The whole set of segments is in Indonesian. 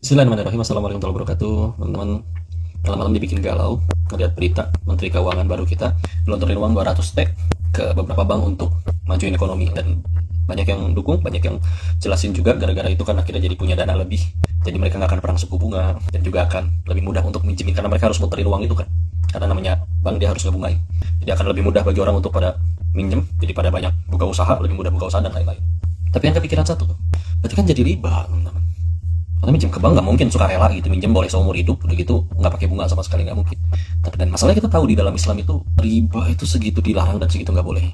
Bismillahirrahmanirrahim. Assalamualaikum warahmatullahi wabarakatuh. Teman-teman, malam-malam dibikin galau ngeliat berita Menteri Keuangan baru kita gelontorin uang 200 T ke beberapa bank untuk majuin ekonomi, dan banyak yang dukung, banyak yang jelasin juga gara-gara itu kan akhirnya jadi punya dana lebih, jadi mereka nggak akan perang suku bunga dan juga akan lebih mudah untuk minjemin karena mereka harus muterin uang itu kan, karena namanya bank dia harus ngebungain, jadi akan lebih mudah bagi orang untuk pada minjem, jadi pada banyak buka usaha, lebih mudah buka usaha dan lain-lain. Tapi yang kepikiran satu, berarti kan jadi riba teman-teman. Karena minjem ke bank nggak mungkin sukarela gitu, minjem boleh seumur hidup, udah gitu nggak pakai bunga sama sekali, nggak mungkin. Tapi dan masalahnya kita tahu di dalam Islam itu riba itu segitu dilarang dan segitu nggak boleh.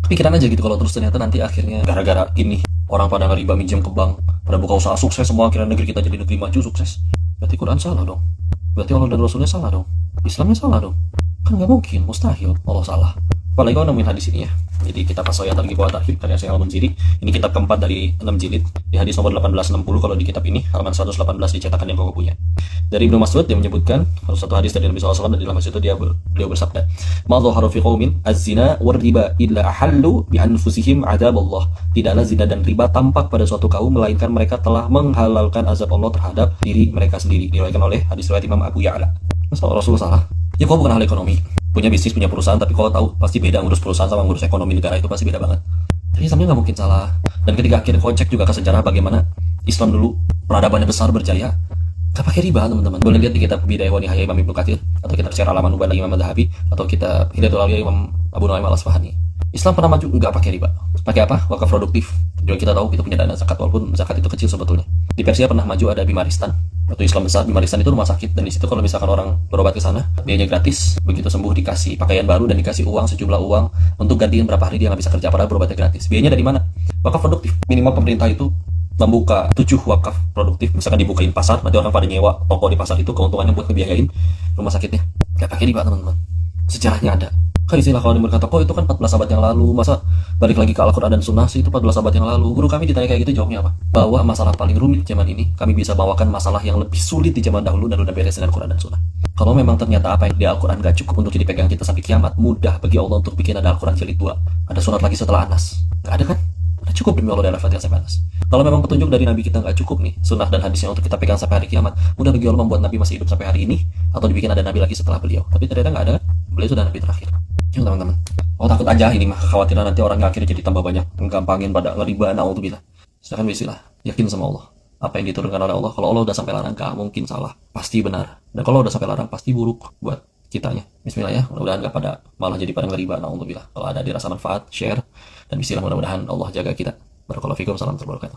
Kepikiran aja gitu kalau terus ternyata nanti akhirnya gara-gara ini orang pada ngeriba minjem ke bank, pada buka usaha sukses semua, akhirnya negeri kita jadi negeri maju sukses. Berarti Quran salah dong. Berarti Allah dan Rasulnya salah dong. Islamnya salah dong. Kan nggak mungkin, mustahil Allah salah. Apalagi kalau nemuin hadis ini ya. Jadi kitab As-Sahih Targhib wa Tarhib karya Syekh Al-Munziri. Ini kitab keempat dari 6 jilid. Di hadis nomor 1860 kalau di kitab ini, halaman 118 dicetakan yang kau punya. Dari Ibnu Mas'ud dia menyebutkan satu hadis dari Nabi SAW, dan di dalam hadis itu beliau bersabda, "Ma dhaharu fi qaumin az-zina war riba illa ahallu bi anfusihim adzab Allah." Tidaklah zina dan riba tampak pada suatu kaum melainkan mereka telah menghalalkan azab Allah terhadap diri mereka sendiri. Diriwayatkan oleh hadis riwayat Imam Abu Ya'la. Masa Rasulullah salah? Ya kau bukan ahli ekonomi, punya bisnis, punya perusahaan, tapi kau tahu pasti beda ngurus perusahaan sama ngurus ekonomi negara, itu pasti beda banget. Jadi Islamnya nggak mungkin salah. Dan ketika akhirnya kau cek juga ke sejarah bagaimana Islam dulu peradabannya besar berjaya, nggak pakai riba teman-teman. Boleh lihat di kitab Bidayah wa Nihayah Imam Ibnu Katsir, atau kitab Syiar Alaman Nubala Imam Adz-Dzahabi, atau kitab Hidayatul Awliya Imam Abu Nu'aim Al-Asfahani. Islam pernah maju nggak pakai riba. Pakai apa? Wakaf produktif. Juga kita tahu kita punya dana zakat, walaupun zakat itu kecil sebetulnya. Di Persia pernah maju ada Bimaristan. Waktu Islam besar, Bimaristan itu rumah sakit, dan di situ kalau misalkan orang berobat ke sana, biayanya gratis. Begitu sembuh dikasih pakaian baru dan dikasih uang, sejumlah uang untuk gantiin berapa hari dia nggak bisa kerja, padahal berobatnya gratis. Biayanya dari mana? Wakaf produktif. Minimal pemerintah itu membuka 7 wakaf produktif, misalkan dibukain pasar, nanti orang pada nyewa toko di pasar itu, keuntungannya buat ngebiayain rumah sakitnya. Gak pakai riba teman-teman. Sejarahnya ada. Kan istilah kalau berkata, kok itu kan 14 abad yang lalu, masa balik lagi ke Al-Quran dan Sunnah sih, itu 14 abad yang lalu. Guru kami ditanya kayak gitu, jawabnya apa? Bahwa masalah paling rumit zaman ini, kami bisa bawakan masalah yang lebih sulit di zaman dahulu, dan udah beres dengan Quran dan Sunnah. Kalau memang ternyata apa yang di Al-Quran gak cukup untuk jadi pegang kita sampai kiamat, mudah bagi Allah untuk bikin ada Al-Quran jilid 2. Ada surat lagi setelah Anas. Gak ada kan? Udah cukup demi Allah dari Al-Fatihah sampai Anas. Kalau memang petunjuk dari Nabi kita nggak cukup nih, sunnah dan hadisnya untuk kita pegang sampai hari kiamat, mudah bagi Allah membuat Nabi masih hidup sampai hari ini, atau dibikin ada Nabi lagi setelah beliau. Tapi ternyata nggak ada, beliau sudah Nabi terakhir. Yuk teman-teman. Oh takut aja ini mah, khawatiran nanti orang akhirnya jadi tambah banyak, menggampangin pada ngeriba, na'udzubillah. Sedangkan bismillah, yakin sama Allah. Apa yang diturunkan oleh Allah, kalau Allah udah sampai larang, gak mungkin salah, pasti benar. Dan kalau udah sampai larang, pasti buruk buat kitanya. Bismillah ya, mudah-mudahan gak pada malah jadi pada ngeriba, na'udzubillah. Kalau ada dirasa manfaat, share, dan bismillah, mudah-mudahan Allah jaga kita. Barakallahu fikum, salam terbarukat.